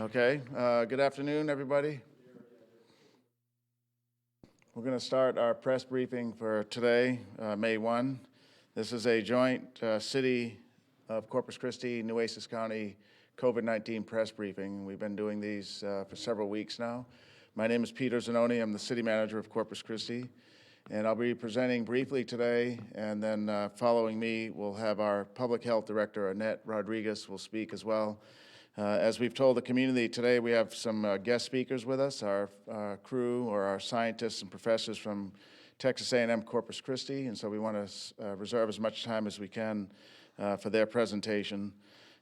Okay, good afternoon, everybody. We're going to start our press briefing for today, May 1. This is a joint City of Corpus Christi, Nueces County COVID-19 press briefing. We've been doing these for several weeks now. My name is Peter Zanoni. I'm the City Manager of Corpus Christi, and I'll be presenting briefly today, and then following me, we'll have our Public Health Director, Annette Rodriguez, will speak as well. As we've told the community today, we have some guest speakers with us, our crew or our scientists and professors from Texas A&M Corpus Christi, and so we want to reserve as much time as we can for their presentation.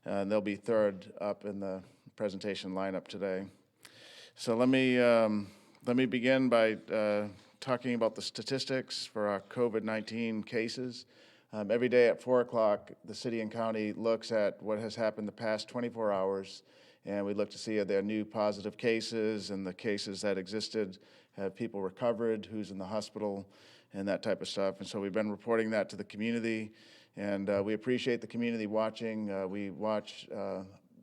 And they'll be third up in the presentation lineup today. So let me begin by talking about the statistics for our COVID-19 cases. Every day at 4 o'clock, the city and county looks at what has happened the past 24 hours, and we look to see are there new positive cases, and the cases that existed, have people recovered, who's in the hospital, and that type of stuff. And so we've been reporting that to the community, and we appreciate the community watching. We watch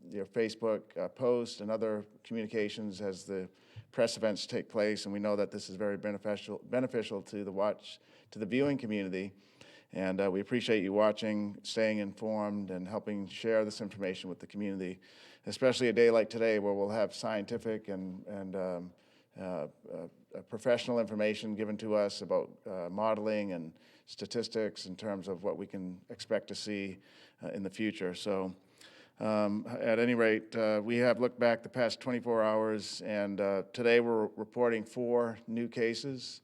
your Facebook posts and other communications as the press events take place, and we know that this is very beneficial to the viewing community. And we appreciate you watching, staying informed, and helping share this information with the community, especially a day like today where we'll have scientific and professional information given to us about modeling and statistics in terms of what we can expect to see in the future. So at any rate, we have looked back the past 24 hours, and today we're reporting 4 new cases.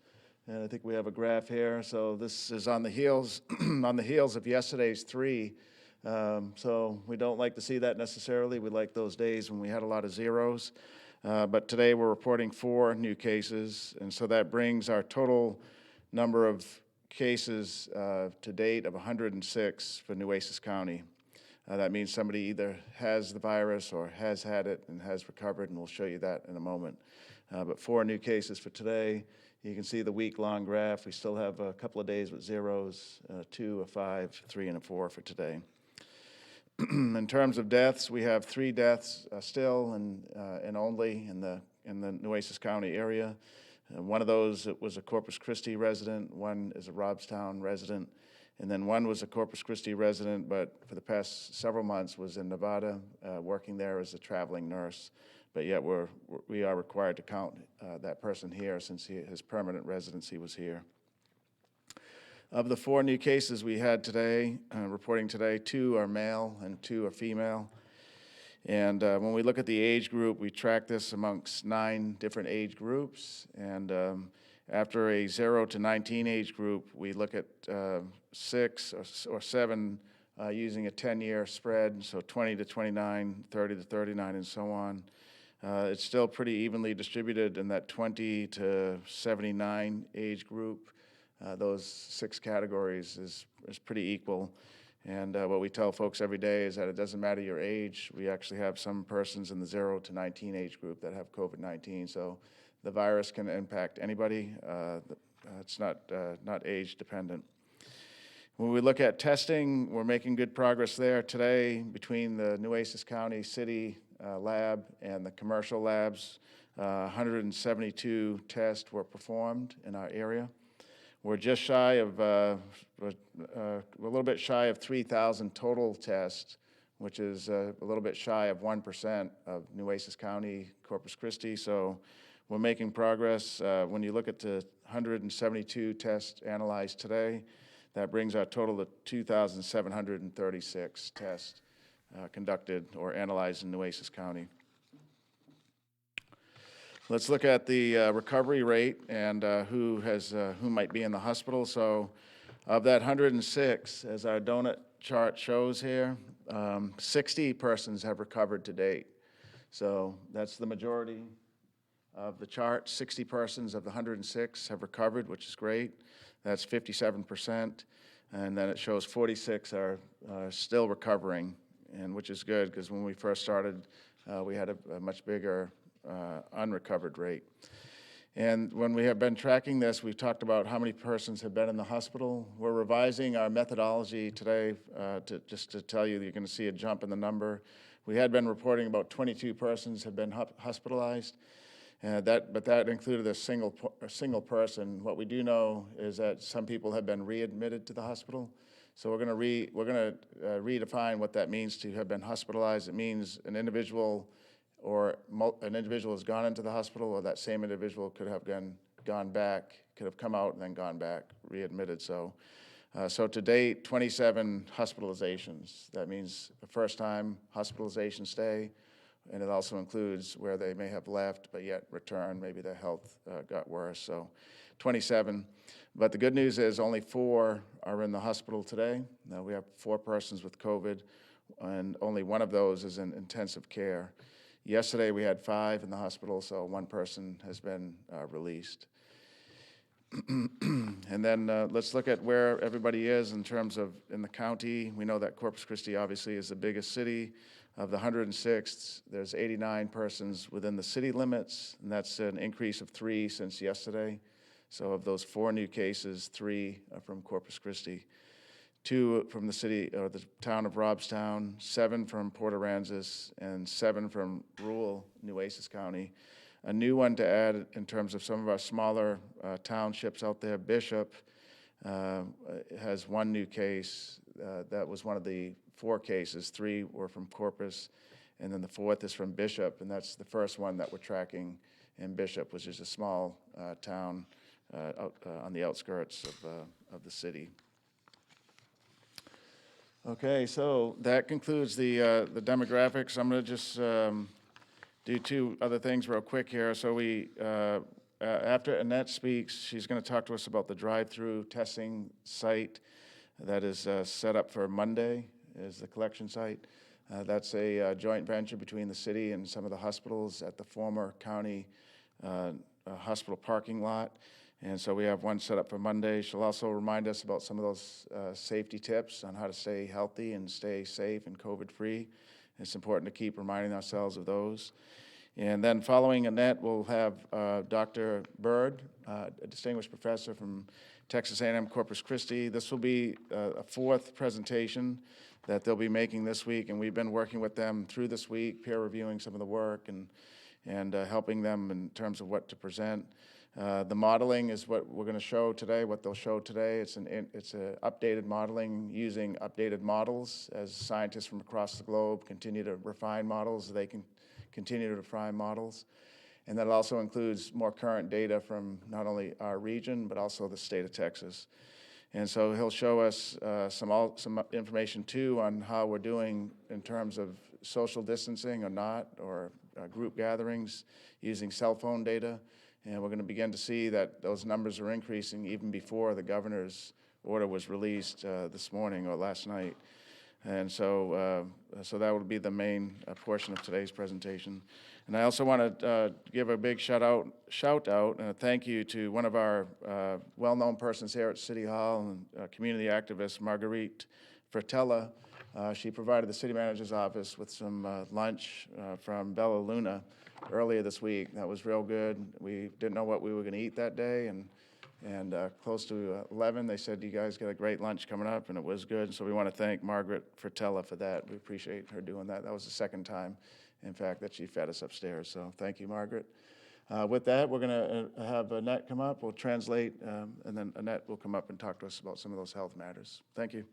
And I think we have a graph here. So this is on the heels of yesterday's 3. So we don't like to see that necessarily. We like those days when we had a lot of zeros. But today we're reporting 4 new cases. And so that brings our total number of cases to date of 106 for Nueces County. That means somebody either has the virus or has had it and has recovered, and we'll show you that in a moment. But 4 new cases for today. You can see the week-long graph. We still have a couple of days with zeros, 2, a 5, 3, and a 4 for today. In terms of deaths, we have 3 deaths still and only in the Nueces County area. One of those was a Corpus Christi resident, one is a Robstown resident, and then one was a Corpus Christi resident, but for the past several months was in Nevada, working there as a traveling nurse. But yet we are required to count that person here since his permanent residency was here. Of the 4 new cases we had today, reporting today, 2 are male and 2 are female. And when we look at the age group, we track this amongst 9 different age groups. And after a 0 to 19 age group, we look at 6 or 7 using a 10-year spread, so 20 to 29, 30 to 39, and so on. It's still pretty evenly distributed in that 20 to 79 age group. Those 6 categories is pretty equal. And what we tell folks every day is that it doesn't matter your age. We actually have some persons in the 0 to 19 age group that have COVID-19. So the virus can impact anybody. It's not age dependent. When we look at testing, we're making good progress there today between the Nueces County City lab and the commercial labs. 172 tests were performed in our area. We're just shy of, we're a little bit shy of 3,000 total tests, which is a little bit shy of 1% of Nueces County, Corpus Christi. So we're making progress. When you look at the 172 tests analyzed today, that brings our total to 2,736 tests conducted or analyzed in Nueces County. Let's look at the recovery rate and who might be in the hospital. So of that 106, as our donut chart shows here, 60 persons have recovered to date. So that's the majority of the chart. 60 persons of the 106 have recovered, which is great. That's 57%. And then it shows 46 are still recovering, and which is good because when we first started, we had a much bigger unrecovered rate. And when we have been tracking this, we've talked about how many persons have been in the hospital. We're revising our methodology today just to tell you that you're going to see a jump in the number. We had been reporting about 22 persons have been hospitalized, but that included a single person. What we do know is that some people have been readmitted to the hospital. So we're going to redefine what that means to have been hospitalized. It means an individual has gone into the hospital, or that same individual could have gone back, could have come out and then gone back, readmitted. So to date, 27 hospitalizations. That means the first time hospitalization stay, and it also includes where they may have left but yet returned. Maybe their health got worse. So 27. But the good news is only 4 are in the hospital today. Now we have 4 persons with COVID, and only one of those is in intensive care. Yesterday we had 5 in the hospital, so 1 person has been released. And then let's look at where everybody is in terms of in the county. We know that Corpus Christi obviously is the biggest city. Of the 106, there's 89 persons within the city limits, and that's an increase of 3 since yesterday. So of those 4 new cases, 3 are from Corpus Christi, 2 from the city or the town of Robstown, 7 from Port Aransas, and 7 from rural Nueces County. A new one to add in terms of some of our smaller townships out there, Bishop has 1 new case. That was one of the 4 cases. 3 were from Corpus, and then the 4th is from Bishop, and that's the first one that we're tracking in Bishop, which is a small town on the outskirts of the city. Okay, so that concludes the demographics. I'm going to just do 2 other things real quick here. So we, after Annette speaks, she's going to talk to us about the drive-through testing site that is set up for Monday, is the collection site. That's a joint venture between the city and some of the hospitals at the former county hospital parking lot. And so we have one set up for Monday. She'll also remind us about some of those safety tips on how to stay healthy and stay safe and COVID-free. It's important to keep reminding ourselves of those. And then following Annette, we'll have Dr. Bird, a distinguished professor from Texas A&M Corpus Christi. This will be a 4th presentation that they'll be making this week, and we've been working with them through this week, peer reviewing some of the work and helping them in terms of what to present. The modeling is what we're going to show today, what they'll show today. It's an updated modeling using updated models as scientists from across the globe continue to refine models. They can continue to refine models. And that also includes more current data from not only our region, but also the state of Texas. And so he'll show us some information too on how we're doing in terms of social distancing or not, or group gatherings using cell phone data. And we're going to begin to see that those numbers are increasing even before the governor's order was released this morning or last night. And so that will be the main portion of today's presentation. And I also want to give a big shout out and a thank you to one of our well-known persons here at City Hall and community activist, Marguerite Fertella. She provided the city manager's office with some lunch from Bella Luna earlier this week. That was real good. We didn't know what we were going to eat that day, and close to 11, they said, you guys got a great lunch coming up, and it was good. So we want to thank Margaret Fertella for that. We appreciate her doing that. That was the 2nd time, in fact, that she fed us upstairs. So thank you, Margaret. With that, we're going to have Annette come up. We'll translate, and then Annette will come up and talk to us about some of those health matters. Thank you.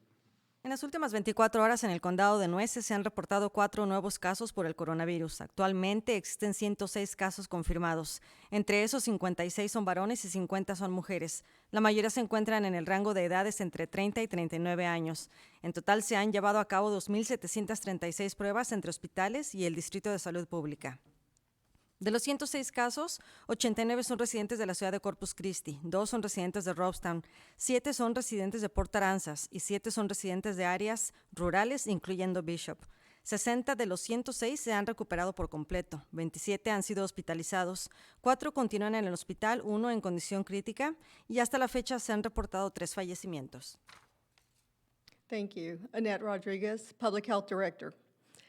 En las últimas 24 horas en el condado de Nueces se han reportado 4 nuevos casos por el coronavirus. Actualmente existen 106 casos confirmados. Entre esos, 56 son varones y 50 son mujeres. La mayoría se encuentran en el rango de edades entre 30 y 39 años. En total se han llevado a cabo 2.736 pruebas entre hospitales y el Distrito de Salud Pública. De los 106 casos, 89 son residentes de la ciudad de Corpus Christi, 2 son residentes de Robstown, 7 son residentes de Port Aransas y 7 son residentes de áreas rurales, incluyendo Bishop. 60 de los 106 se han recuperado por completo, 27 han sido hospitalizados, 4 continúan en el hospital, 1 en condición crítica y hasta la fecha se han reportado 3 fallecimientos. Thank you. Annette Rodriguez, Public Health Director.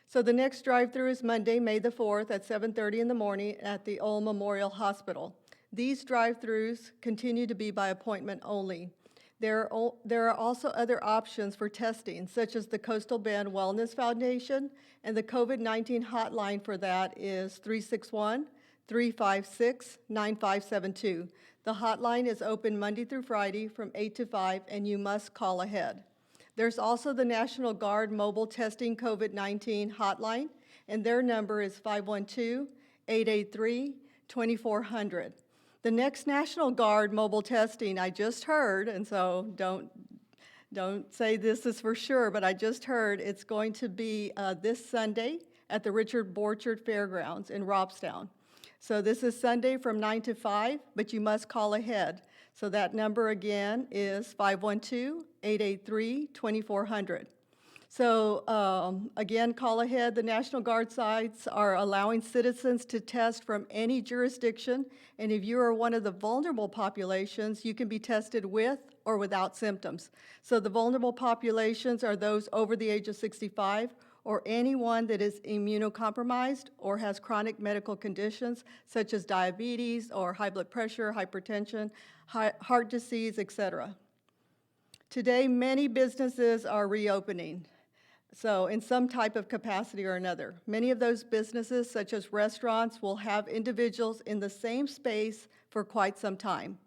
So the next drive-through is Monday, May the 4th at 7:30 in the morning at the Old Memorial Hospital. These drive-throughs continue to be by appointment only. There are also other options for testing, such as the Coastal Bend Wellness Foundation, and the COVID-19 hotline for that is 361-356-9572. The hotline is open Monday through Friday from 8 to 5, and you must call ahead. There's also the National Guard Mobile Testing COVID-19 hotline, and their number is 512-883-2400. The next National Guard mobile testing I just heard, and so don't say this is for sure, but I just heard it's going to be this Sunday at the Richard Borchard Fairgrounds in Robstown. So this is Sunday from 9 to 5, but you must call ahead. So that number again is 512-883-2400. So again, call ahead. The National Guard sites are allowing citizens to test from any jurisdiction, and if you are one of the vulnerable populations, you can be tested with or without symptoms. So the vulnerable populations are those over the age of 65 or anyone that is immunocompromised or has chronic medical conditions such as diabetes or high blood pressure, hypertension, heart disease, etc. Today, many businesses are reopening, so in some type of capacity or another. Many of those businesses, such as restaurants, will have individuals in the same space for quite some time.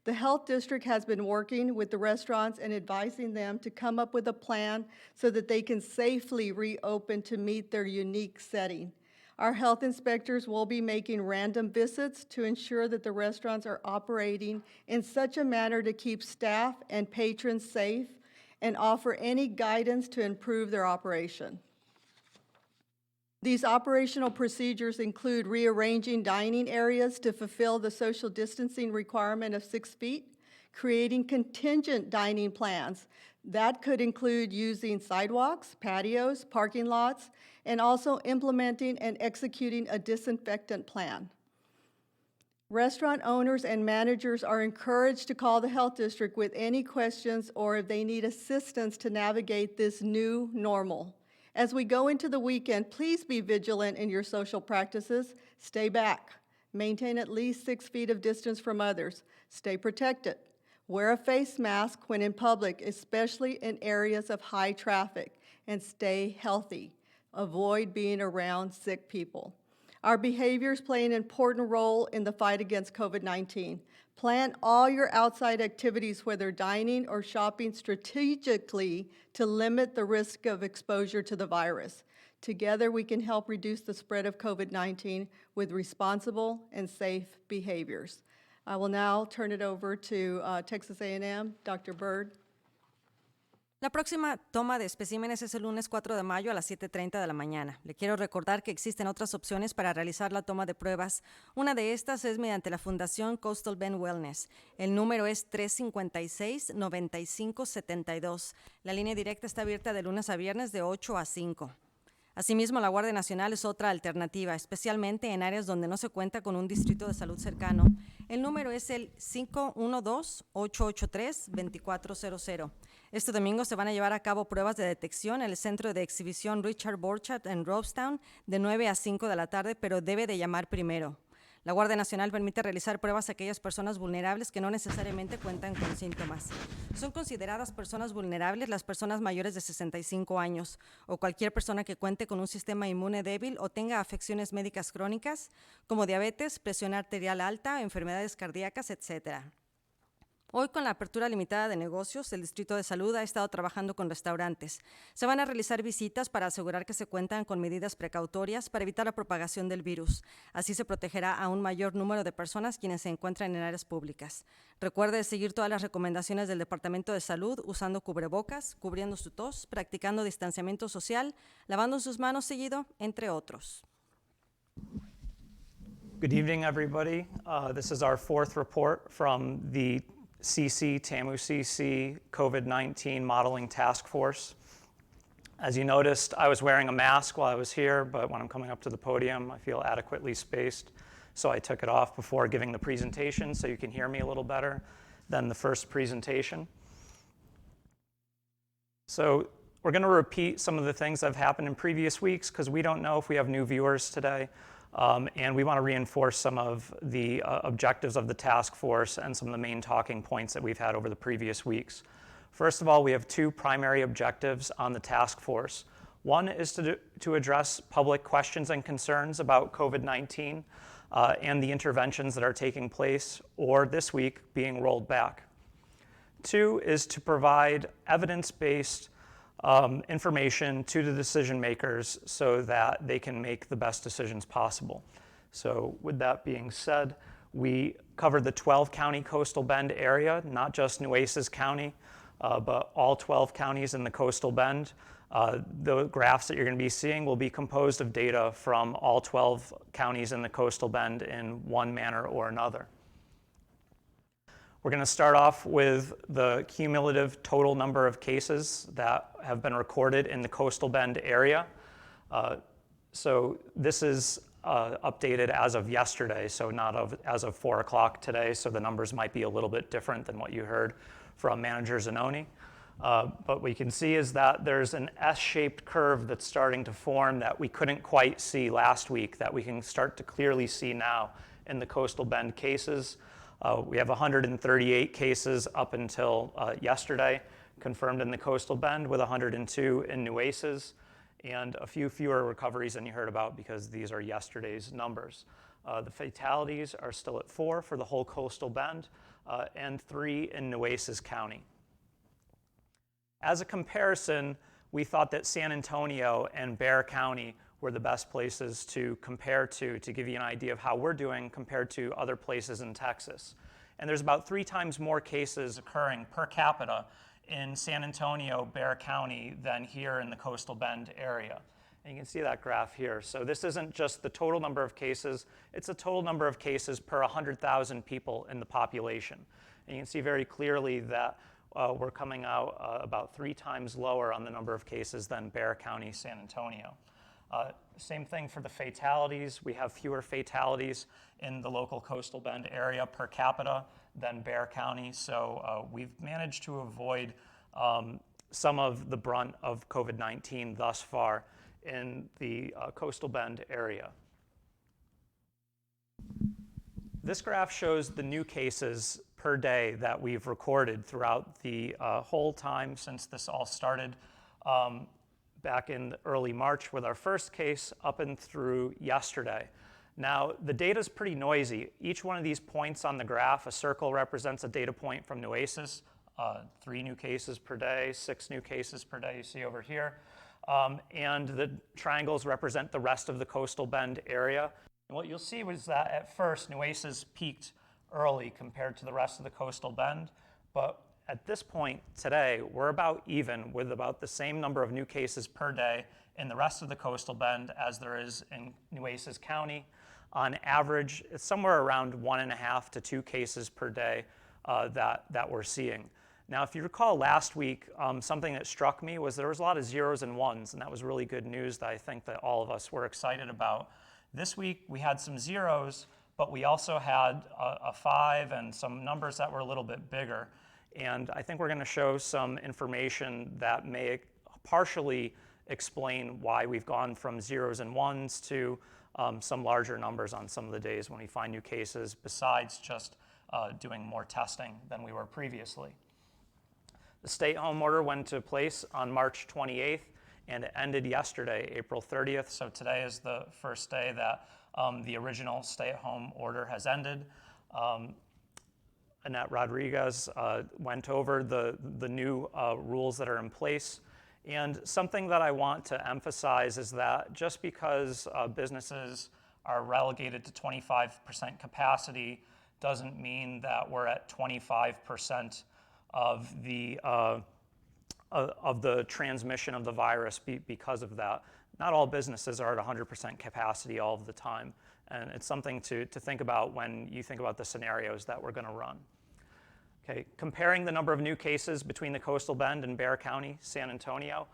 The health district has been working with the restaurants and advising them to come up with a plan so that they can safely reopen to meet their unique setting. Our health inspectors will be making random visits to ensure that the restaurants are operating in such a manner to keep staff and patrons safe and offer any guidance to improve their operation. These operational procedures include rearranging dining areas to fulfill the social distancing requirement of 6 feet, creating contingent dining plans. That could include using sidewalks, patios, parking lots, and also implementing and executing a disinfectant plan. Restaurant owners and managers are encouraged to call the health district with any questions or if they need assistance to navigate this new normal. As we go into the weekend, please be vigilant in your social practices. Stay back. Maintain at least 6 feet of distance from others. Stay protected. Wear a face mask when in public, especially in areas of high traffic, and stay healthy. Avoid being around sick people. Our behaviors play an important role in the fight against COVID-19. Plan all your outside activities, whether dining or shopping, strategically to limit the risk of exposure to the virus. Together, we can help reduce the spread of COVID-19 with responsible and safe behaviors. I will now turn it over to Texas A&M, Dr. Bird. La próxima toma de especímenes es el lunes 4 de mayo a las 7:30 de la mañana. Le quiero recordar que existen otras opciones para realizar la toma de pruebas. Una de estas es mediante la Fundación Coastal Bend Wellness. El número es 356-9572. La línea directa está abierta de lunes a viernes de 8 a 5. Asimismo, la Guardia Nacional es otra alternativa, especialmente en áreas donde no se cuenta con un distrito de salud cercano. El número es el 512-883-2400. Este domingo se van a llevar a cabo pruebas de detección en el Centro de Exhibición Richard Borchardt en Robstown de 9 a 5 de la tarde, pero debe de llamar primero. La Guardia Nacional permite realizar pruebas a aquellas personas vulnerables que no necesariamente cuentan con síntomas. Son consideradas personas vulnerables las personas mayores de 65 años o cualquier persona que cuente con un sistema inmune débil o tenga afecciones médicas crónicas como diabetes, presión arterial alta, enfermedades cardíacas, etc. Hoy, con la apertura limitada de negocios, el Distrito de Salud ha estado trabajando con restaurantes. Se van a realizar visitas para asegurar que se cuentan con medidas precautorias para evitar la propagación del virus. Así se protegerá a un mayor número de personas quienes se encuentran en áreas públicas. Recuerde seguir todas las recomendaciones del Departamento de Salud usando cubrebocas, cubriendo su tos, practicando distanciamiento social, lavando sus manos seguido, entre otros. Good evening, everybody. This is our fourth report from the TAMU CC COVID-19 Modeling Task Force. As you noticed, I was wearing a mask while I was here, but when I'm coming up to the podium, I feel adequately spaced. So I took it off before giving the presentation so you can hear me a little better than the first presentation. So we're going to repeat some of the things that have happened in previous weeks because we don't know if we have new viewers today. And we want to reinforce some of the objectives of the task force and some of the main talking points that we've had over the previous weeks. First of all, we have two primary objectives on the task force. One is to address public questions and concerns about COVID-19 and the interventions that are taking place or this week being rolled back. Two is to provide evidence-based information to the decision makers so that they can make the best decisions possible. So with that being said, we covered the 12-county Coastal Bend area, not just Nueces County, but all 12 counties in the Coastal Bend. The graphs that you're going to be seeing will be composed of data from all 12 counties in the Coastal Bend in one manner or another. We're going to start off with the cumulative total number of cases that have been recorded in the Coastal Bend area. So this is updated as of yesterday, so not as of 4 o'clock today, so the numbers might be a little bit different than what you heard from Manager Zanoni. But what we can see is that there's an S-shaped curve that's starting to form that we couldn't quite see last week, that we can start to clearly see now in the Coastal Bend cases. We have 138 cases up until yesterday confirmed in the Coastal Bend, with 102 in Nueces, and a few fewer recoveries than you heard about because these are yesterday's numbers. The fatalities are still at 4 for the whole Coastal Bend and 3 in Nueces County. As a comparison, we thought that San Antonio and Bexar County were the best places to compare to give you an idea of how we're doing compared to other places in Texas. And there's about 3 times more cases occurring per capita in San Antonio, Bexar County than here in the Coastal Bend area. And you can see that graph here. So this isn't just the total number of cases, it's the total number of cases per 100,000 people in the population. And you can see very clearly that we're coming out about 3 times lower on the number of cases than Bexar County, San Antonio. Same thing for the fatalities. We have fewer fatalities in the local Coastal Bend area per capita than Bexar County. So we've managed to avoid some of the brunt of COVID-19 thus far in the Coastal Bend area. This graph shows the new cases per day that we've recorded throughout the whole time since this all started back in early March with our first case up and through yesterday. Now, the data is pretty noisy. Each one of these points on the graph, a circle represents a data point from Nueces, 3 new cases per day, 6 new cases per day you see over here. And the triangles represent the rest of the Coastal Bend area. And what you'll see was that at first, Nueces peaked early compared to the rest of the Coastal Bend, but at this point today, we're about even with about the same number of new cases per day in the rest of the Coastal Bend as there is in Nueces County. On average, it's somewhere around 1.5 to 2 cases per day that we're seeing. Now, if you recall last week, something that struck me was there was a lot of zeros and ones, and that was really good news that I think that all of us were excited about. This week, we had some zeros, but we also had a 5 and some numbers that were a little bit bigger. And I think we're going to show some information that may partially explain why we've gone from zeros and ones to some larger numbers on some of the days when we find new cases, besides just doing more testing than we were previously. The stay-at-home order went into place on March 28th, and it ended yesterday, April 30th. So today is the first day that the original stay-at-home order has ended. Annette Rodriguez went over the new rules that are in place. And something that I want to emphasize is that just because businesses are relegated to 25% capacity doesn't mean that we're at 25% of the transmission of the virus because of that. Not all businesses are at 100% capacity all of the time. And it's something to think about when you think about the scenarios that we're going to run. Okay, comparing the number of new cases between the Coastal Bend and Bexar County, San Antonio,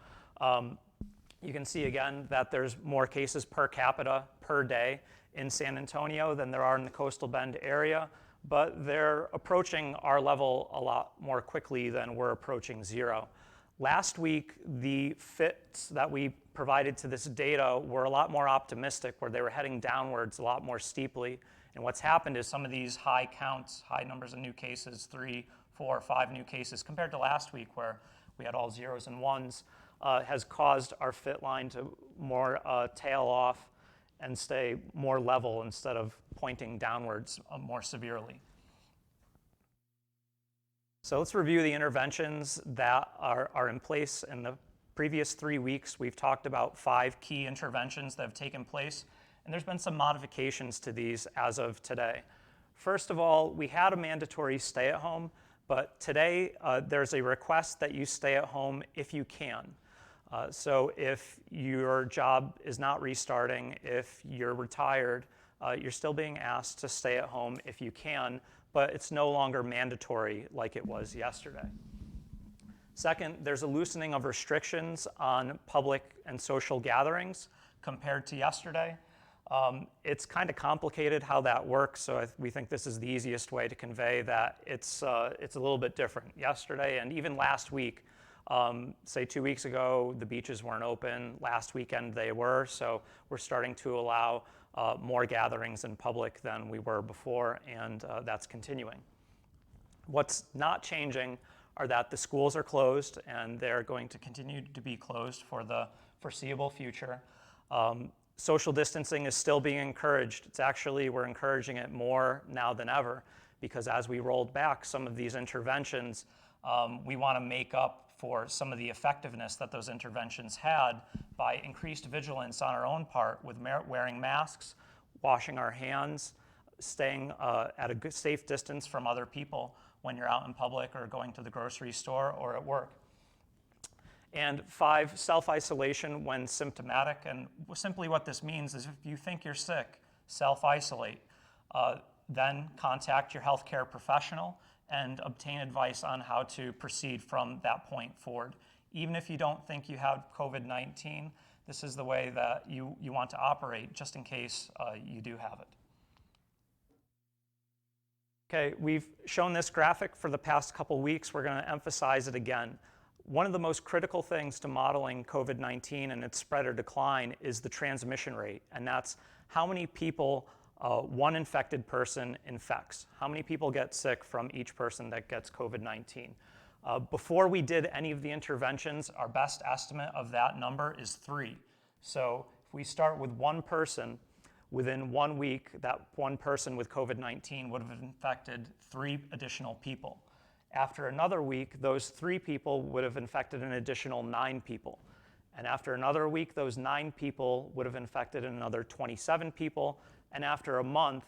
you can see again that there's more cases per capita per day in San Antonio than there are in the Coastal Bend area, but they're approaching our level a lot more quickly than we're approaching zero. Last week, the fits that we provided to this data were a lot more optimistic, where they were heading downwards a lot more steeply. And what's happened is some of these high counts, high numbers of new cases, 3, 4, 5 new cases, compared to last week where we had all zeros and ones, has caused our fit line to more tail off and stay more level instead of pointing downwards more severely. So let's review the interventions that are in place. In the previous 3 weeks, we've talked about 5 key interventions that have taken place, and there's been some modifications to these as of today. First of all, we had a mandatory stay at home, but today there's a request that you stay at home if you can. So if your job is not restarting, if you're retired, you're still being asked to stay at home if you can, but it's no longer mandatory like it was yesterday. Second, there's a loosening of restrictions on public and social gatherings compared to yesterday. It's kind of complicated how that works, so we think this is the easiest way to convey that it's a little bit different. Yesterday and even last week, say 2 weeks ago, the beaches weren't open. Last weekend they were, so we're starting to allow more gatherings in public than we were before, and that's continuing. What's not changing are that the schools are closed, and they're going to continue to be closed for the foreseeable future. Social distancing is still being encouraged. We're encouraging it more now than ever, because as we rolled back some of these interventions, we want to make up for some of the effectiveness that those interventions had by increased vigilance on our own part with wearing masks, washing our hands, staying at a good, safe distance from other people when you're out in public or going to the grocery store or at work. And 5, self-isolation when symptomatic. And simply what this means is if you think you're sick, self-isolate. Then contact your healthcare professional and obtain advice on how to proceed from that point forward. Even if you don't think you have COVID-19, this is the way that you want to operate just in case you do have it. Okay, we've shown this graphic for the past couple weeks. We're going to emphasize it again. One of the most critical things to modeling COVID-19 and its spread or decline is the transmission rate, and that's how many people one infected person infects. How many people get sick from each person that gets COVID-19? Before we did any of the interventions, our best estimate of that number is 3. So if we start with one person, within 1 week, that one person with COVID-19 would have infected 3 additional people. After another week, those 3 people would have infected an additional 9 people. And after another week, those 9 people would have infected another 27 people. And after a month,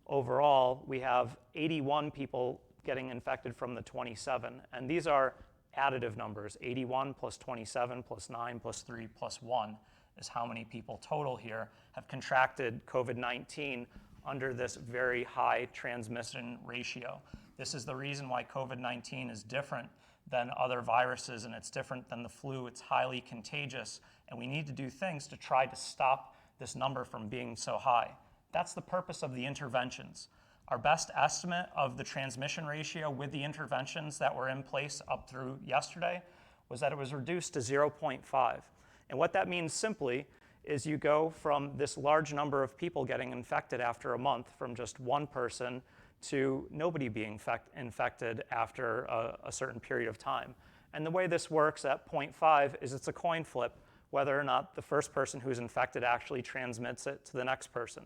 overall, we have 81 people getting infected from the 27. And these are additive numbers. 81 plus 27 plus 9 plus 3 plus 1 is how many people total here have contracted COVID-19 under this very high transmission ratio. This is the reason why COVID-19 is different than other viruses, and it's different than the flu. It's highly contagious, and we need to do things to try to stop this number from being so high. That's the purpose of the interventions. Our best estimate of the transmission ratio with the interventions that were in place up through yesterday was that it was reduced to 0.5. And what that means simply is you go from this large number of people getting infected after a month from just one person to nobody being infected after a certain period of time. And the way this works at 0.5 is it's a coin flip whether or not the first person who's infected actually transmits it to the next person.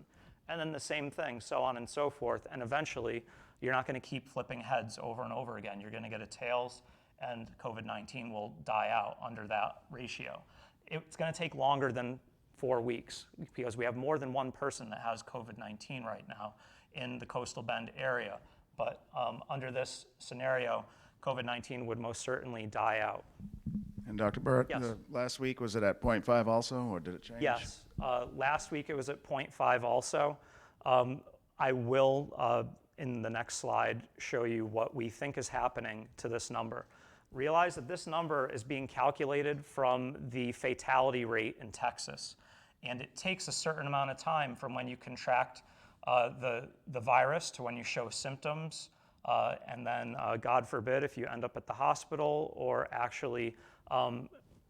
And then the same thing, so on and so forth. And eventually, you're not going to keep flipping heads over and over again. You're going to get a tails, and COVID-19 will die out under that ratio. It's going to take longer than 4 weeks because we have more than one person that has COVID-19 right now in the Coastal Bend area. But under this scenario, COVID-19 would most certainly die out. And Dr. Burt, Yes. Last week, was it at 0.5 also, or did it change? Yes, last week it was at 0.5 also. I will, in the next slide, show you what we think is happening to this number. Realize that this number is being calculated from the fatality rate in Texas. And it takes a certain amount of time from when you contract the virus to when you show symptoms, and then, God forbid, if you end up at the hospital or actually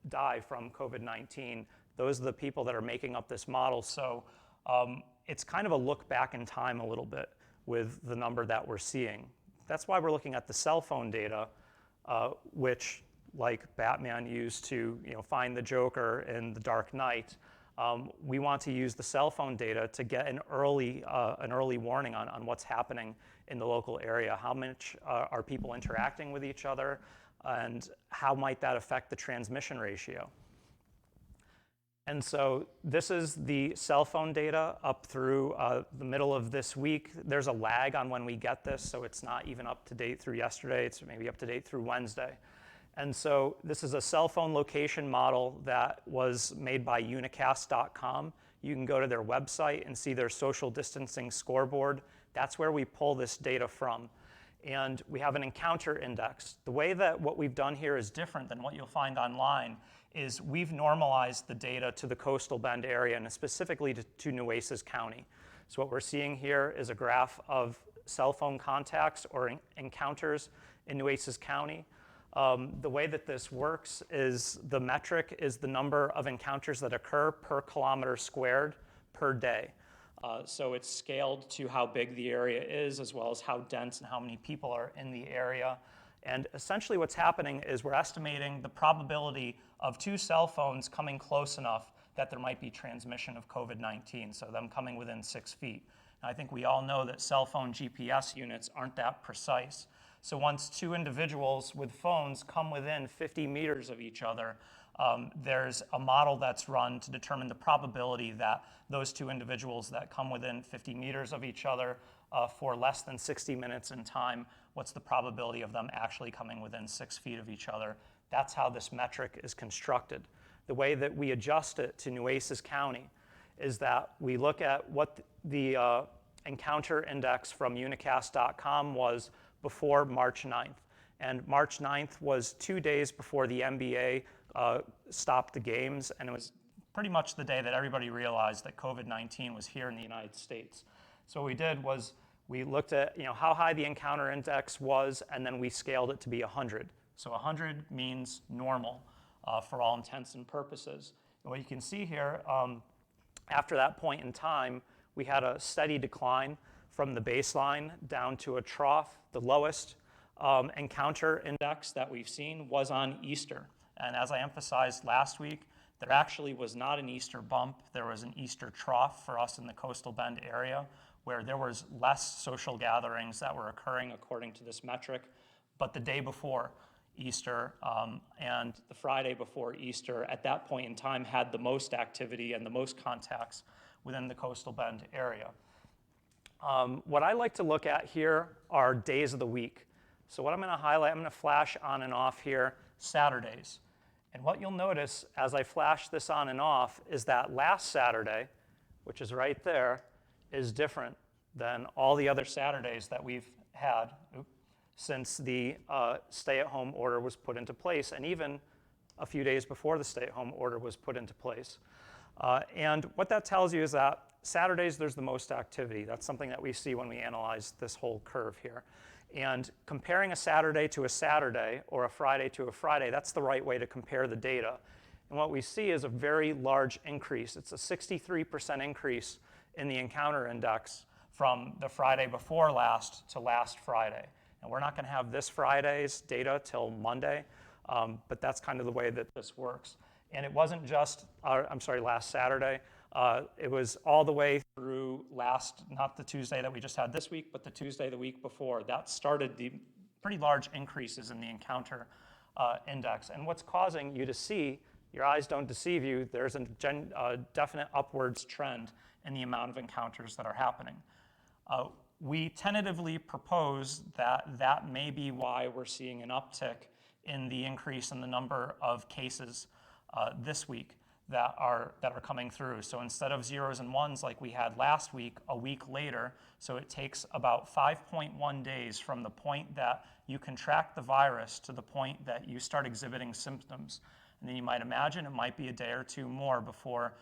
die from COVID-19. Those are the people that are making up this model. So it's kind of a look back in time a little bit with the number that we're seeing. That's why we're looking at the cell phone data, which, like Batman used to find the Joker in The Dark Knight, we want to use the cell phone data to get an early warning on what's happening in the local area. How much are people interacting with each other, and how might that affect the transmission ratio? And so this is the cell phone data up through the middle of this week. There's a lag on when we get this, so it's not even up to date through yesterday. It's maybe up to date through Wednesday. And so this is a cell phone location model that was made by unicast.com. You can go to their website and see their social distancing scoreboard. That's where we pull this data from. And we have an encounter index. The way that what we've done here is different than what you'll find online is we've normalized the data to the coastal Bend area and specifically to Nueces County. So what we're seeing here is a graph of cell phone contacts or encounters in Nueces County. The way that this works is the metric is the number of encounters that occur per kilometer squared per day. So it's scaled to how big the area is, as well as how dense and how many people are in the area. And essentially what's happening is we're estimating the probability of two cell phones coming close enough that there might be transmission of COVID-19, so them coming within 6 feet. And I think we all know that cell phone GPS units aren't that precise. So once two individuals with phones come within 50 meters of each other, there's a model that's run to determine the probability that those two individuals that come within 50 meters of each other for less than 60 minutes in time, what's the probability of them actually coming within 6 feet of each other? That's how this metric is constructed. The way that we adjust it to Nueces County is that we look at what the encounter index from unicast.com was before March 9th. And March 9th was 2 days before the NBA stopped the games, and it was pretty much the day that everybody realized that COVID-19 was here in the United States. So what we did was we looked at how high the encounter index was, and then we scaled it to be 100. So 100 means normal for all intents and purposes. And what you can see here, after that point in time, we had a steady decline from the baseline down to a trough. The lowest encounter index that we've seen was on Easter. And as I emphasized last week, there actually was not an Easter bump. There was an Easter trough for us in the coastal Bend area where there was less social gatherings that were occurring according to this metric. But the day before Easter and the Friday before Easter, at that point in time, had the most activity and the most contacts within the coastal Bend area. What I like to look at here are days of the week. So what I'm going to highlight, I'm going to flash on and off here Saturdays. And what you'll notice as I flash this on and off is that last Saturday, which is right there, is different than all the other Saturdays that we've had since the stay-at-home order was put into place, and even a few days before the stay-at-home order was put into place. And what that tells you is that Saturdays, there's the most activity. That's something that we see when we analyze this whole curve here. And comparing a Saturday to a Saturday or a Friday to a Friday, that's the right way to compare the data. And what we see is a very large increase. It's a 63% increase in the encounter index from the Friday before last to last Friday. And we're not going to have this Friday's data till Monday, but that's kind of the way that this works. And it wasn't just, last Saturday. It was all the way through not the Tuesday that we just had this week, but the Tuesday the week before. That started the pretty large increases in the encounter index. And what's causing you to see, your eyes don't deceive you, there's a definite upwards trend in the amount of encounters that are happening. We tentatively propose that may be why we're seeing an uptick in the increase in the number of cases this week that are coming through. So instead of zeros and ones like we had last week, a week later, so it takes about 5.1 days from the point that you contract the virus to the point that you start exhibiting symptoms. And then you might imagine it might be a day or two more before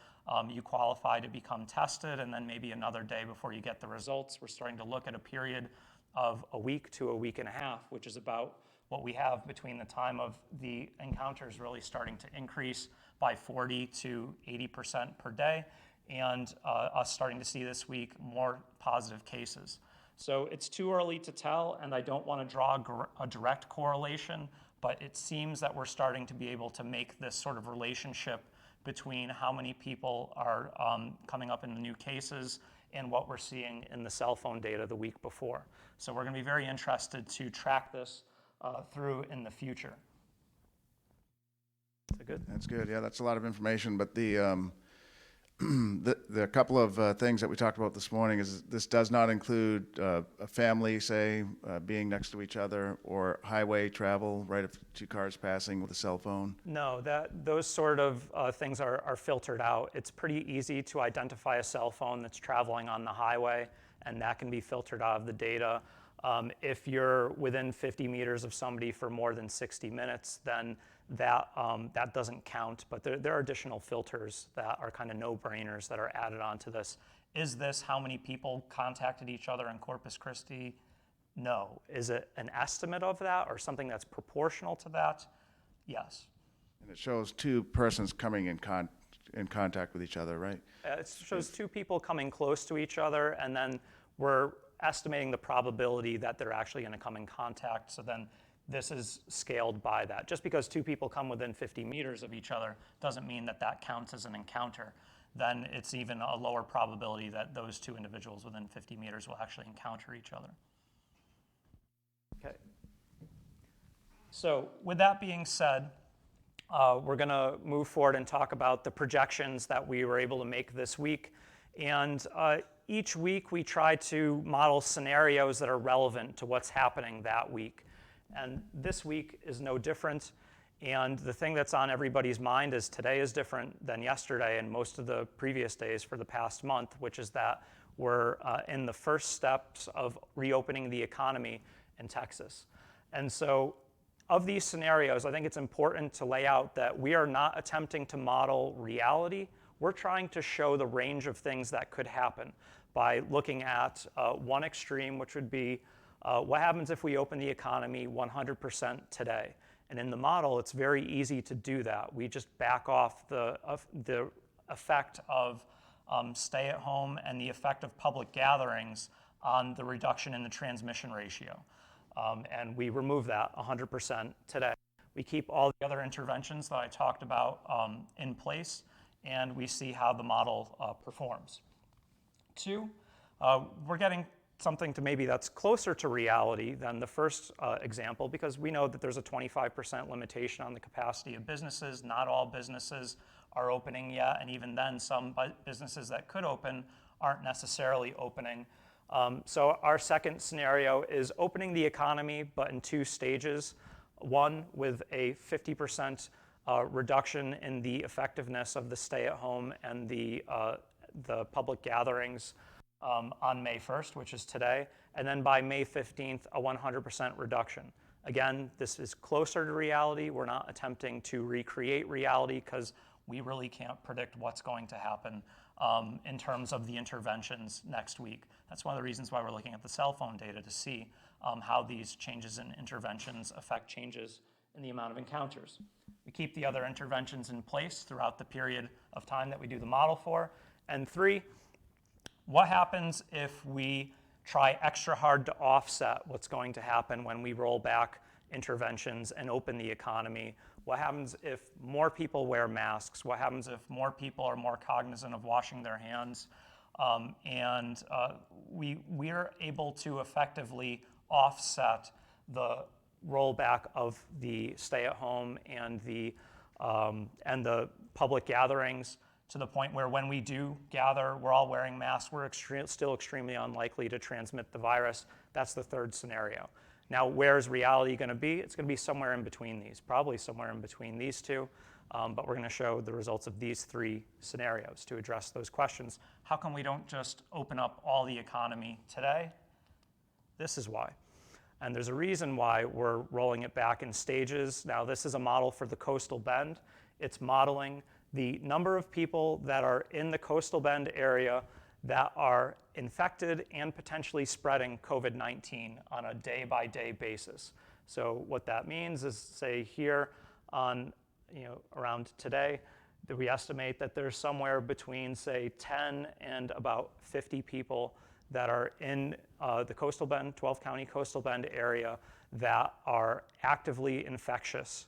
you qualify to become tested, and then maybe another day before you get the results. We're starting to look at a period of a week to a week and a half, which is about what we have between the time of the encounters really starting to increase by 40 to 80% per day, and us starting to see this week more positive cases. So it's too early to tell, and I don't want to draw a direct correlation, but it seems that we're starting to be able to make this sort of relationship between how many people are coming up in the new cases and what we're seeing in the cell phone data the week before. So we're going to be very interested to track this through in the future. Is that good? That's good. Yeah, that's a lot of information. But the couple of things that we talked about this morning is this does not include a family, say, being next to each other, or highway travel, right, if two cars passing with a cell phone. No, those sort of things are filtered out. It's pretty easy to identify a cell phone that's traveling on the highway, and that can be filtered out of the data. If you're within 50 meters of somebody for more than 60 minutes, then that doesn't count, but there are additional filters that are kind of no-brainers that are added onto this. Is this how many people contacted each other in Corpus Christi? No. Is it an estimate of that or something that's proportional to that? Yes. And it shows two persons coming in contact with each other, right? It shows two people coming close to each other, and then we're estimating the probability that they're actually going to come in contact. So then this is scaled by that. Just because two people come within 50 meters of each other doesn't mean that that counts as an encounter. Then it's even a lower probability that those two individuals within 50 meters will actually encounter each other. Okay. So with that being said, we're going to move forward and talk about the projections that we were able to make this week. And each week we try to model scenarios that are relevant to what's happening that week. And this week is no different. And the thing that's on everybody's mind is today is different than yesterday and most of the previous days for the past month, which is that we're in the first steps of reopening the economy in Texas. And so of these scenarios, I think it's important to lay out that we are not attempting to model reality. We're trying to show the range of things that could happen by looking at one extreme, which would be what happens if we open the economy 100% today? And in the model, it's very easy to do that. We just back off the effect of stay at home and the effect of public gatherings on the reduction in the transmission ratio. And we remove that 100% today. We keep all the other interventions that I talked about in place, and we see how the model performs. Two, we're getting something to maybe that's closer to reality than the first example, because we know that there's a 25% limitation on the capacity of businesses. Not all businesses are opening yet, and even then some businesses that could open aren't necessarily opening. So our second scenario is opening the economy, but in two stages. One with a 50% reduction in the effectiveness of the stay-at-home and the public gatherings on May 1st, which is today, and then by May 15th, a 100% reduction. Again, this is closer to reality. We're not attempting to recreate reality because we really can't predict what's going to happen in terms of the interventions next week. That's one of the reasons why we're looking at the cell phone data to see how these changes in interventions affect changes in the amount of encounters. We keep the other interventions in place throughout the period of time that we do the model for. And three, what happens if we try extra hard to offset what's going to happen when we roll back interventions and open the economy? What happens if more people wear masks? What happens if more people are more cognizant of washing their hands? We're able to effectively offset the rollback of the stay-at-home and the public gatherings to the point where when we do gather, we're all wearing masks, we're still extremely unlikely to transmit the virus. That's the third scenario. Now, where's reality going to be? It's going to be somewhere in between these, probably somewhere in between these two, but we're going to show the results of these three scenarios to address those questions. How come we don't just open up all the economy today? This is why. And there's a reason why we're rolling it back in stages. Now, this is a model for the coastal bend. It's modeling the number of people that are in the coastal bend area that are infected and potentially spreading COVID-19 on a day-by-day basis. So what that means is, say here on, around today, that we estimate that there's somewhere between, say, 10 and about 50 people that are in the Coastal Bend, 12 County Coastal Bend area that are actively infectious.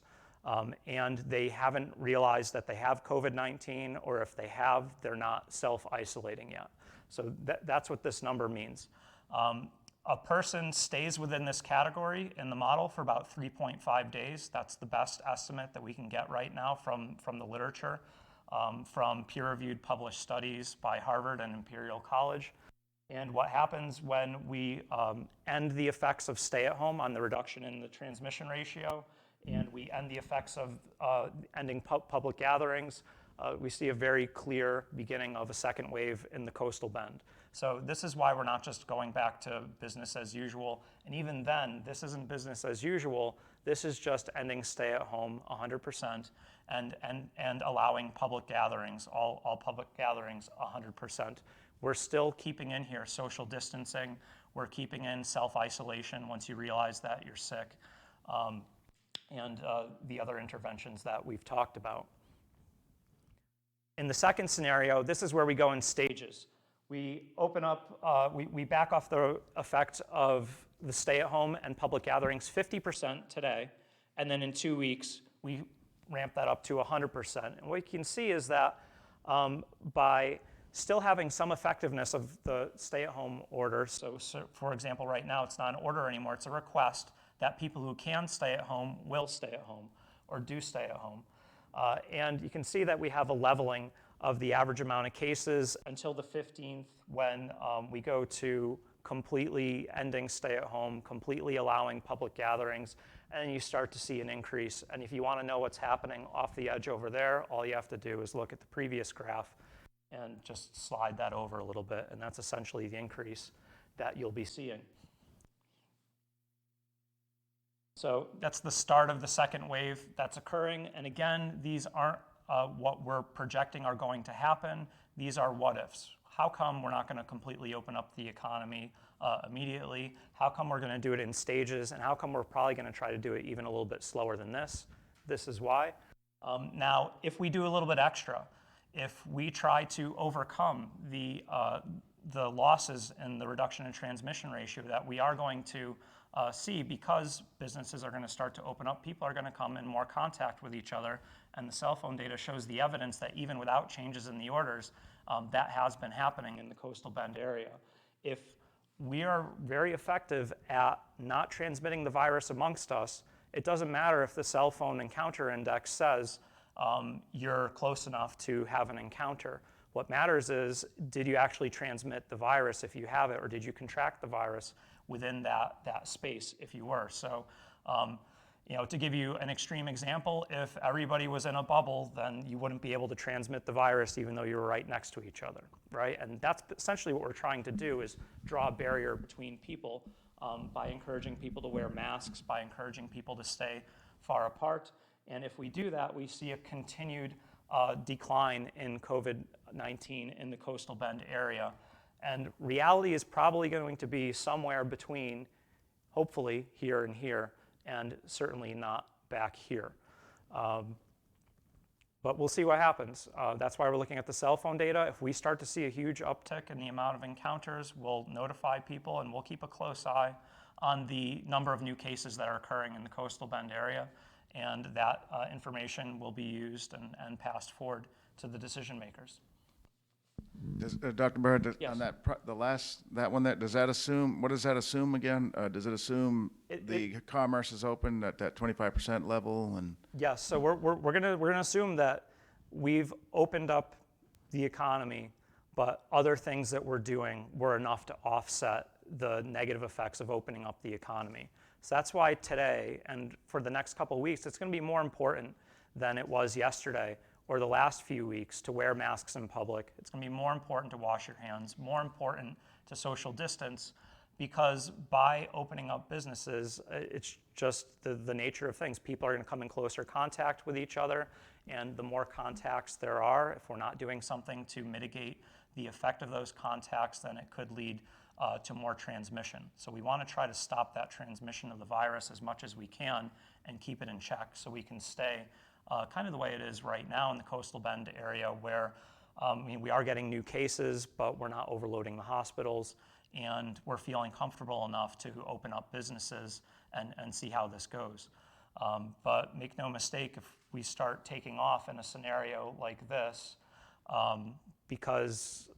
And they haven't realized that they have COVID-19, or if they have, they're not self-isolating yet. So that's what this number means. A person stays within this category in the model for about 3.5 days. That's the best estimate that we can get right now from the literature, from peer-reviewed published studies by Harvard and Imperial College. And what happens when we end the effects of stay-at-home on the reduction in the transmission ratio, and we end the effects of ending public gatherings, we see a very clear beginning of a second wave in the Coastal Bend. So this is why we're not just going back to business as usual. And even then, this isn't business as usual. This is just ending stay-at-home 100% and allowing public gatherings, all public gatherings 100%. We're still keeping in here social distancing. We're keeping in self-isolation once you realize that you're sick, and the other interventions that we've talked about. In the second scenario, this is where we go in stages. We open up, we back off the effect of the stay-at-home and public gatherings 50% today, and then in 2 weeks, we ramp that up to 100%. And what you can see is that by still having some effectiveness of the stay-at-home order, so for example, right now it's not an order anymore, it's a request that people who can stay at home will stay at home or do stay at home. And you can see that we have a leveling of the average amount of cases until the 15th, when we go to completely ending stay at home, completely allowing public gatherings, and you start to see an increase. And if you want to know what's happening off the edge over there, all you have to do is look at the previous graph and just slide that over a little bit, and that's essentially the increase that you'll be seeing. So that's the start of the second wave that's occurring. And again, these aren't what we're projecting are going to happen. These are what ifs. How come we're not going to completely open up the economy immediately? How come we're going to do it in stages? And how come we're probably going to try to do it even a little bit slower than this? This is why. Now, if we do a little bit extra, if we try to overcome the losses in the reduction in transmission ratio that we are going to see, because businesses are going to start to open up, people are going to come in more contact with each other, and the cell phone data shows the evidence that even without changes in the orders, that has been happening in the Coastal Bend area. If we are very effective at not transmitting the virus amongst us, it doesn't matter if the cell phone encounter index says you're close enough to have an encounter. What matters is, did you actually transmit the virus if you have it, or did you contract the virus within that space if you were? So, to give you an extreme example, if everybody was in a bubble, then you wouldn't be able to transmit the virus even though you were right next to each other, right? And that's essentially what we're trying to do, is draw a barrier between people by encouraging people to wear masks, by encouraging people to stay far apart. And if we do that, we see a continued decline in COVID-19 in the Coastal Bend area. And reality is probably going to be somewhere between, hopefully, here and here, and certainly not back here. But we'll see what happens. That's why we're looking at the cell phone data. If we start to see a huge uptick in the amount of encounters, we'll notify people, and we'll keep a close eye on the number of new cases that are occurring in the Coastal Bend area. And that information will be used and passed forward to the decision makers. Dr. Bird, Yes. on that one, does that assume, what does that assume again? Does it assume the commerce is open at that 25% level? And Yes, so we're gonna assume that we've opened up the economy, but other things that we're doing were enough to offset the negative effects of opening up the economy. So that's why today and for the next couple of weeks, it's going to be more important than it was yesterday or the last few weeks to wear masks in public. It's going to be more important to wash your hands, more important to social distance, because by opening up businesses, it's just the nature of things. People are going to come in closer contact with each other, and the more contacts there are, if we're not doing something to mitigate the effect of those contacts, then it could lead to more transmission. So we want to try to stop that transmission of the virus as much as we can and keep it in check so we can stay kind of the way it is right now in the Coastal Bend area where we are getting new cases, but we're not overloading the hospitals, and we're feeling comfortable enough to open up businesses and see how this goes. But make no mistake, if we start taking off in a scenario like this, because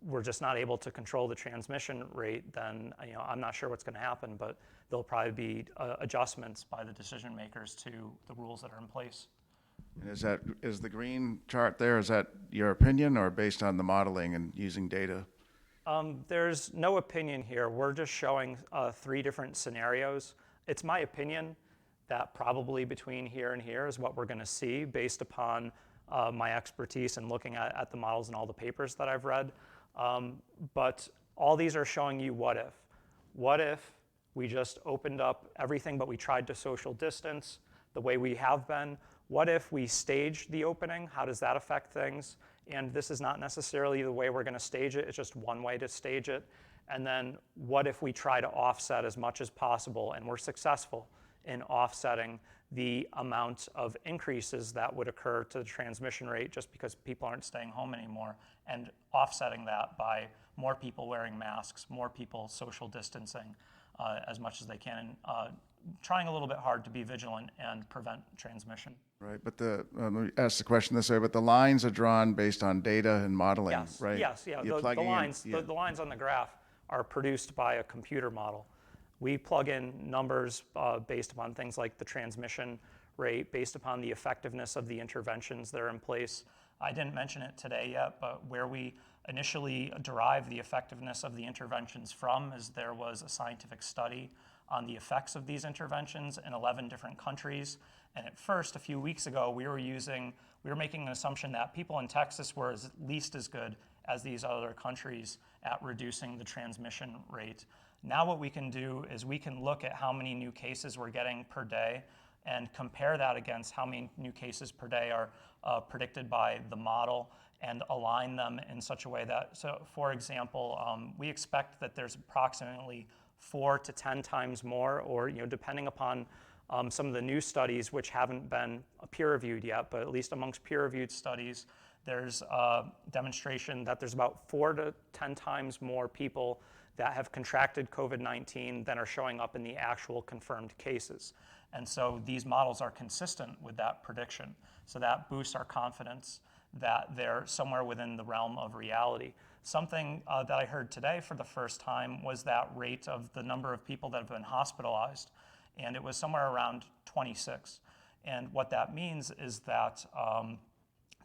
we're just not able to control the transmission rate, then I'm not sure what's going to happen, but there'll probably be adjustments by the decision makers to the rules that are in place. And is the green chart there, is that your opinion or based on the modeling and using data? There's no opinion here. We're just showing 3 different scenarios. It's my opinion that probably between here and here is what we're going to see based upon my expertise and looking at the models and all the papers that I've read. But all these are showing you what if. What if we just opened up everything but we tried to social distance the way we have been? What if we staged the opening? How does that affect things? And this is not necessarily the way we're going to stage it. It's just one way to stage it. And then what if we try to offset as much as possible and we're successful in offsetting the amount of increases that would occur to the transmission rate just because people aren't staying home anymore, and offsetting that by more people wearing masks, more people social distancing as much as they can, trying a little bit hard to be vigilant and prevent transmission. Right, but let me ask the question this way, but the lines are drawn based on data and modeling, Yes, right? yes, yeah. You're The plugging in- lines, yeah. the lines on the graph are produced by a computer model. We plug in numbers based upon things like the transmission rate, based upon the effectiveness of the interventions that are in place. I didn't mention it today yet, but where we initially derived the effectiveness of the interventions from is there was a scientific study on the effects of these interventions in 11 different countries. And at first, a few weeks ago, we were making an assumption that people in Texas were at least as good as these other countries at reducing the transmission rate. Now what we can do is we can look at how many new cases we're getting per day and compare that against how many new cases per day are predicted by the model and align them in such a way that, so for example, we expect that there's approximately 4 to 10 times more, or depending upon some of the new studies which haven't been peer-reviewed yet, but at least amongst peer-reviewed studies, there's a demonstration that there's about 4 to 10 times more people that have contracted COVID-19 than are showing up in the actual confirmed cases. And so these models are consistent with that prediction. So that boosts our confidence that they're somewhere within the realm of reality. Something that I heard today for the first time was that rate of the number of people that have been hospitalized, and it was somewhere around 26. And what that means is that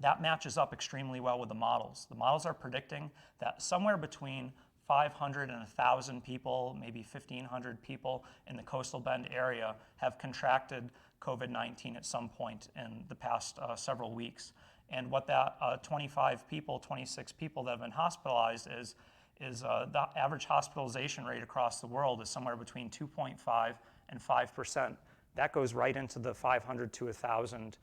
that matches up extremely well with the models. The models are predicting that somewhere between 500 and 1,000 people, maybe 1,500 people in the Coastal Bend area have contracted COVID-19 at some point in the past several weeks. And what that 26 people that have been hospitalized is the average hospitalization rate across the world is somewhere between 2.5 and 5%. That goes right into the 500 to 1,000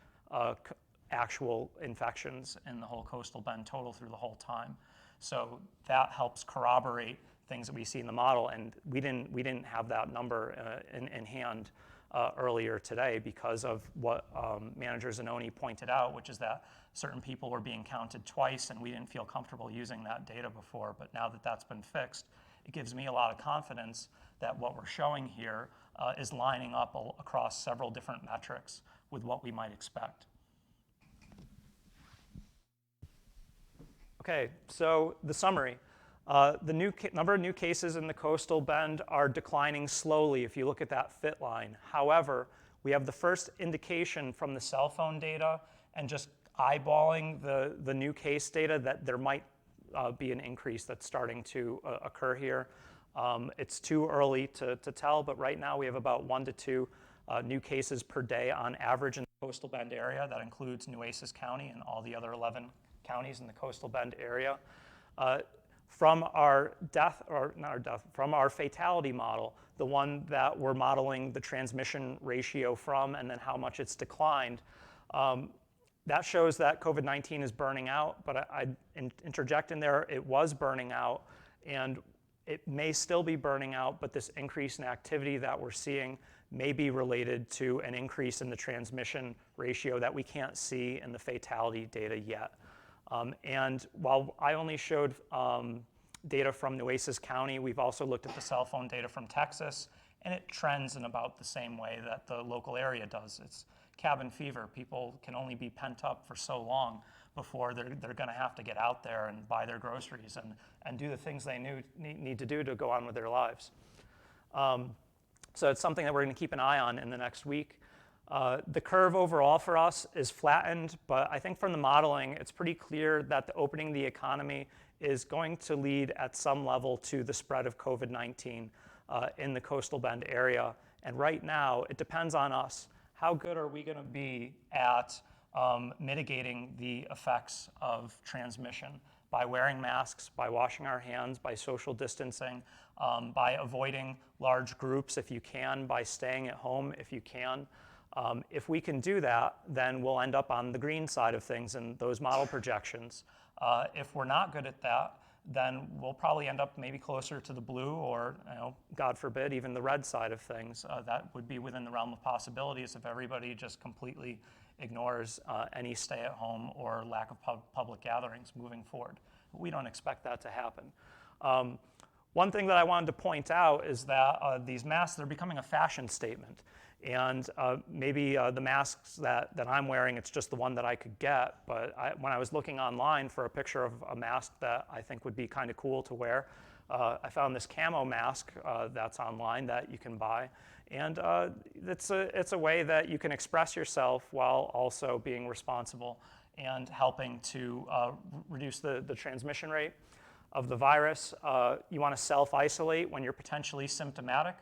actual infections in the whole Coastal Bend total through the whole time. So that helps corroborate things that we see in the model, and we didn't have that number in hand earlier today because of what Manager Zanoni pointed out, which is that certain people were being counted twice, and we didn't feel comfortable using that data before. But now that that's been fixed, it gives me a lot of confidence that what we're showing here is lining up across several different metrics with what we might expect. Okay, so the summary. The number of new cases in the Coastal Bend are declining slowly if you look at that fit line. However, we have the first indication from the cell phone data and just eyeballing the new case data that there might be an increase that's starting to occur here. It's too early to tell, but right now we have about 1 to 2 new cases per day on average in the Coastal Bend area. That includes Nueces County and all the other 11 counties in the Coastal Bend area. From our from our fatality model, the one that we're modeling the transmission ratio from and then how much it's declined, that shows that COVID-19 is burning out, but I'd interject in there, it was burning out And it may still be burning out, but this increase in activity that we're seeing may be related to an increase in the transmission ratio that we can't see in the fatality data yet. And while I only showed data from Nueces County, we've also looked at the cell phone data from Texas, and it trends in about the same way that the local area does. It's cabin fever. People can only be pent up for so long before they're going to have to get out there and buy their groceries and do the things they need to do to go on with their lives. So it's something that we're going to keep an eye on in the next week. The curve overall for us is flattened, but I think from the modeling, it's pretty clear that the opening of the economy is going to lead at some level to the spread of COVID-19 in the coastal bend area. And right now, it depends on us. How good are we going to be at mitigating the effects of transmission by wearing masks, by washing our hands, by social distancing, by avoiding large groups if you can, by staying at home if you can. If we can do that, then we'll end up on the green side of things in those model projections. If we're not good at that, then we'll probably end up maybe closer to the blue or, God forbid, even the red side of things. That would be within the realm of possibilities if everybody just completely ignores any stay-at-home or lack of public gatherings moving forward. We don't expect that to happen. One thing that I wanted to point out is that these masks, they're becoming a fashion statement. And maybe the masks that I'm wearing, it's just the one that I could get. But when I was looking online for a picture of a mask that I think would be kind of cool to wear, I found this camo mask that's online that you can buy. And it's a way that you can express yourself while also being responsible and helping to reduce the transmission rate of the virus. You want to self-isolate when you're potentially symptomatic.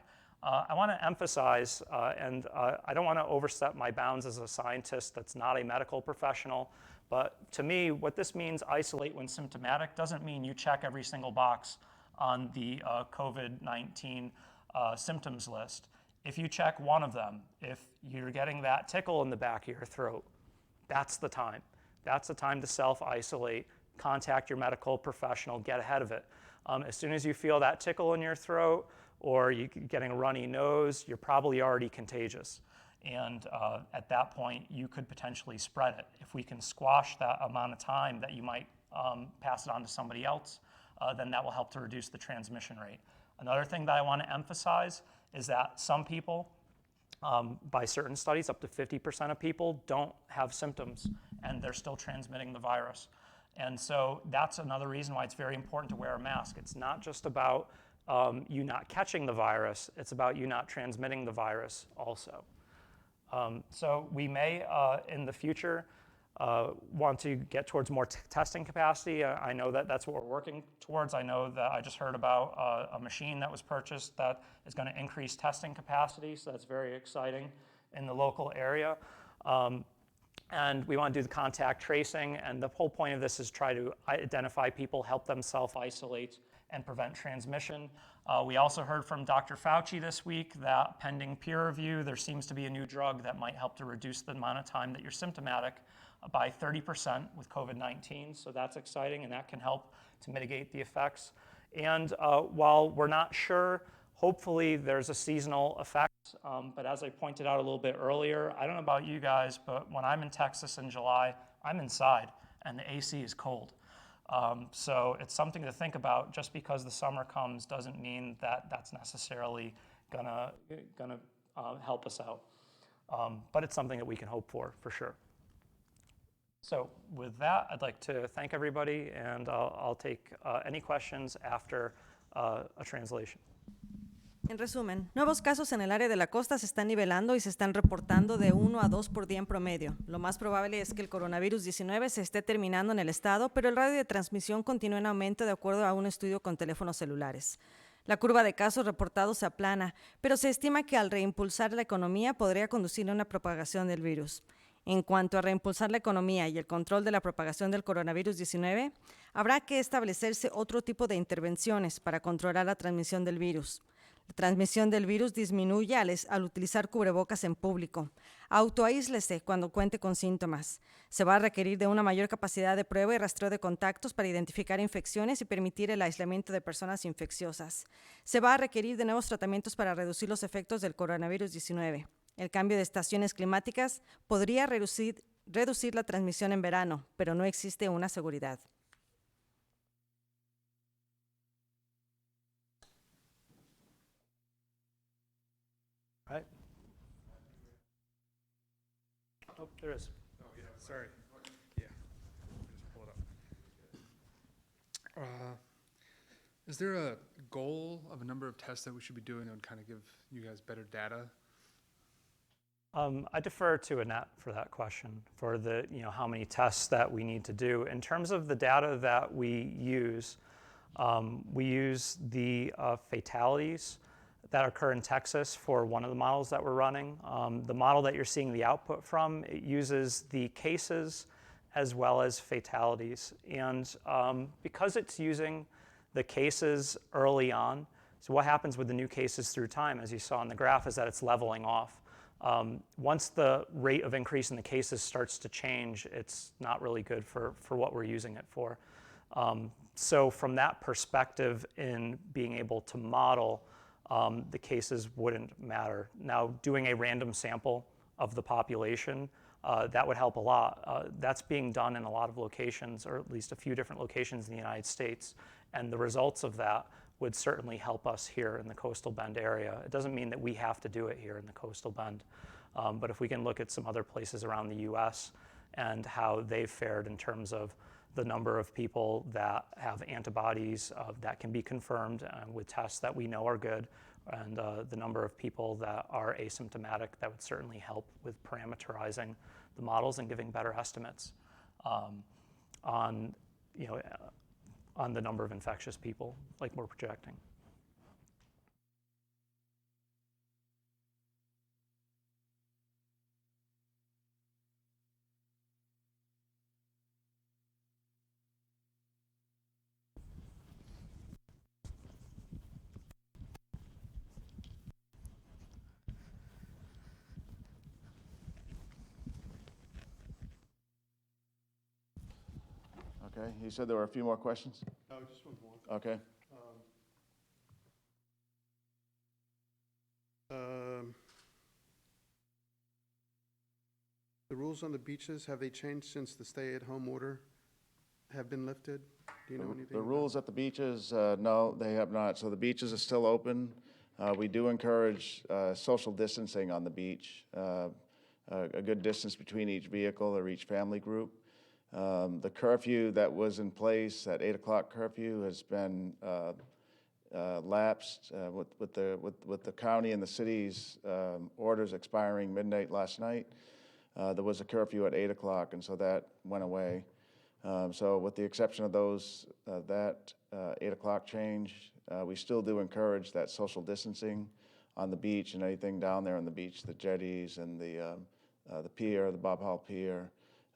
I want to emphasize, and I don't want to overstep my bounds as a scientist that's not a medical professional, but to me, what this means, isolate when symptomatic, doesn't mean you check every single box on the COVID-19 symptoms list. If you check one of them, if you're getting that tickle in the back of your throat, that's the time. That's the time to self-isolate, contact your medical professional, get ahead of it. As soon as you feel that tickle in your throat, or you're getting a runny nose, you're probably already contagious. And at that point, you could potentially spread it. If we can squash that amount of time that you might pass it on to somebody else, then that will help to reduce the transmission rate. Another thing that I want to emphasize is that some people, by certain studies, up to 50% of people don't have symptoms, and they're still transmitting the virus. And so that's another reason why it's very important to wear a mask. It's not just about you not catching the virus, it's about you not transmitting the virus also. So we may, in the future, want to get towards more testing capacity. I know that that's what we're working towards. I know that I just heard about a machine that was purchased that is going to increase testing capacity, so that's very exciting in the local area. And we want to do the contact tracing, and the whole point of this is try to identify people, help them self-isolate, and prevent transmission. We also heard from Dr. Fauci this week that pending peer review, there seems to be a new drug that might help to reduce the amount of time that you're symptomatic by 30% with COVID-19. So that's exciting, and that can help to mitigate the effects. And while we're not sure, hopefully there's a seasonal effect. But as I pointed out a little bit earlier, I don't know about you guys, but when I'm in Texas in July, I'm inside, and the AC is cold. So it's something to think about. Just because the summer comes doesn't mean that that's necessarily gonna help us out. But it's something that we can hope for sure. So with that, I'd like to thank everybody, and I'll take any questions after a translation. En resumen, nuevos casos en el área de la costa se están nivelando y se están reportando de 1 a 2 por día en promedio. Lo más probable es que el coronavirus 19 se esté terminando en el estado, pero el radio de transmisión continúa en aumento de acuerdo a un estudio con teléfonos celulares. La curva de casos reportados se aplana, pero se estima que al reimpulsar la economía podría conducir a una propagación del virus. En cuanto a reimpulsar la economía y el control de la propagación del coronavirus 19, habrá que establecerse otro tipo de intervenciones para controlar la transmisión del virus. La transmisión del virus disminuye al utilizar cubrebocas en público. Autoaíslese cuando cuente con síntomas. Se va a requerir de una mayor capacidad de prueba y rastreo de contactos para identificar infecciones y permitir el aislamiento de personas infecciosas. Se va a requerir de nuevos tratamientos para reducir los efectos del coronavirus 19. El cambio de estaciones climáticas podría reducir la transmisión en verano, pero no existe una seguridad. Right? Oh, there is. Oh, yeah, sorry. Yeah, just pull it up. Is there a goal of a number of tests that we should be doing that would kind of give you guys better data? I defer to Annette for that question, for the, how many tests that we need to do. In terms of the data that we use the fatalities that occur in Texas for one of the models that we're running. The model that you're seeing the output from, it uses the cases as well as fatalities. And because it's using the cases early on, so what happens with the new cases through time, as you saw in the graph, is that it's leveling off. Once the rate of increase in the cases starts to change, it's not really good for what we're using it for. So from that perspective, in being able to model, the cases wouldn't matter. Now, doing a random sample of the population, that would help a lot. That's being done in a lot of locations, or at least a few different locations in the United States, and the results of that would certainly help us here in the Coastal Bend area. It doesn't mean that we have to do it here in the Coastal Bend, but if we can look at some other places around the US and how they've fared in terms of the number of people that have antibodies that can be confirmed with tests that we know are good, and the number of people that are asymptomatic, that would certainly help with parameterizing the models and giving better estimates on the number of infectious people like we're projecting. Okay, you said there were a few more questions? No, just one more. Okay. The rules on the beaches, have they changed since the stay-at-home order have been lifted? Do you know anything? The rules at the beaches, no, they have not. So the beaches are still open. We do encourage social distancing on the beach, a good distance between each vehicle or each family group. The curfew that was in place, that 8 o'clock curfew, has been lapsed with the county and the city's orders expiring midnight last night. There was a curfew at 8 o'clock, and so that went away. So with the exception of that 8 o'clock change, we still do encourage that social distancing on the beach and anything down there on the beach, the jetties and the pier, the Bob Hall Pier,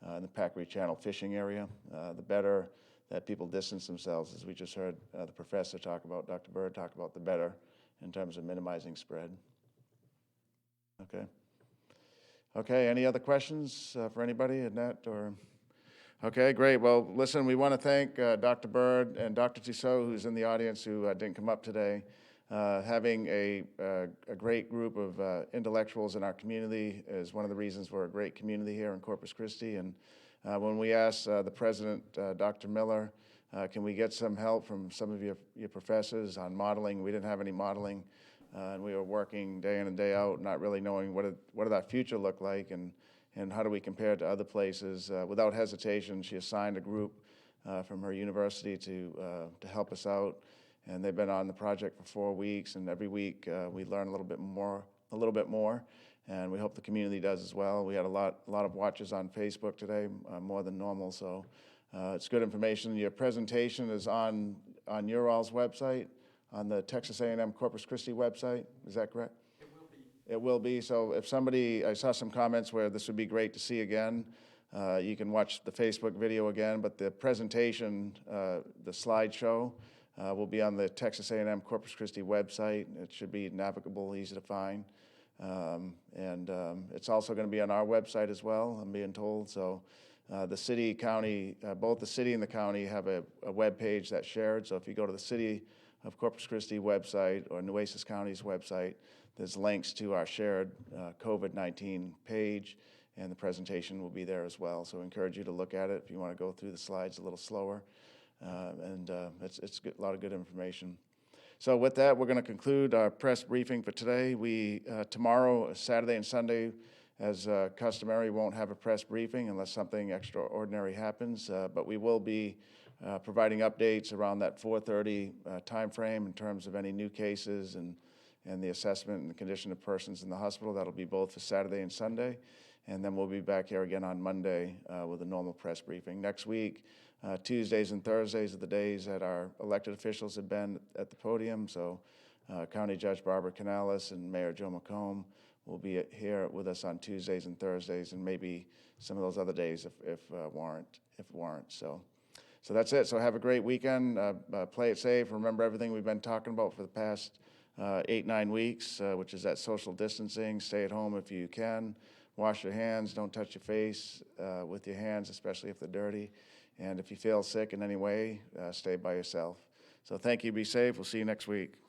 and the Packery Channel fishing area. The better that people distance themselves, as we just heard the professor talk about, Dr. Bird talk about, the better in terms of minimizing spread. Okay. Okay, any other questions for anybody, Annette, or? Okay, great. Well, listen, we want to thank Dr. Bird and Dr. Tissot, who's in the audience, who didn't come up today. Having a great group of intellectuals in our community is one of the reasons we're a great community here in Corpus Christi. And when we asked the president, Dr. Miller, can we get some help from some of your professors on modeling? We didn't have any modeling, and we were working day in and day out, not really knowing what did that future look like, and how do we compare it to other places. Without hesitation, she assigned a group from her university to help us out. And they've been on the project for 4 weeks, and every week we learn a little bit more, and we hope the community does as well. We had a lot of watches on Facebook today, more than normal, so it's good information. Your presentation is on your all's website, on the Texas A&M Corpus Christi website. Is that correct? It will be. It will be. So if I saw some comments where this would be great to see again. You can watch the Facebook video again, but the presentation, the slideshow, will be on the Texas A&M Corpus Christi website. It should be navigable, easy to find. It's also going to be on our website as well, I'm being told. So the city, county, both the city and the county have a web page that's shared. So if you go to the City of Corpus Christi website or Nueces County's website, there's links to our shared COVID-19 page, and the presentation will be there as well. So I encourage you to look at it if you want to go through the slides a little slower. It's a lot of good information. So with that, we're going to conclude our press briefing for today. We, tomorrow, Saturday and Sunday, as customary, won't have a press briefing unless something extraordinary happens, but we will be providing updates around that 4:30 timeframe in terms of any new cases and the assessment and the condition of persons in the hospital. That'll be both for Saturday and Sunday. And then we'll be back here again on Monday with a normal press briefing. Next week, Tuesdays and Thursdays are the days that our elected officials have been at the podium. So County Judge Barbara Canales and Mayor Joe McComb will be here with us on Tuesdays and Thursdays, and maybe some of those other days if warrant. So that's it. So have a great weekend. Play it safe. Remember everything we've been talking about for the past 8-9 weeks, which is that social distancing. Stay at home if you can. Wash your hands. Don't touch your face with your hands, especially if they're dirty. And if you feel sick in any way, stay by yourself. So thank you. Be safe. We'll see you next week.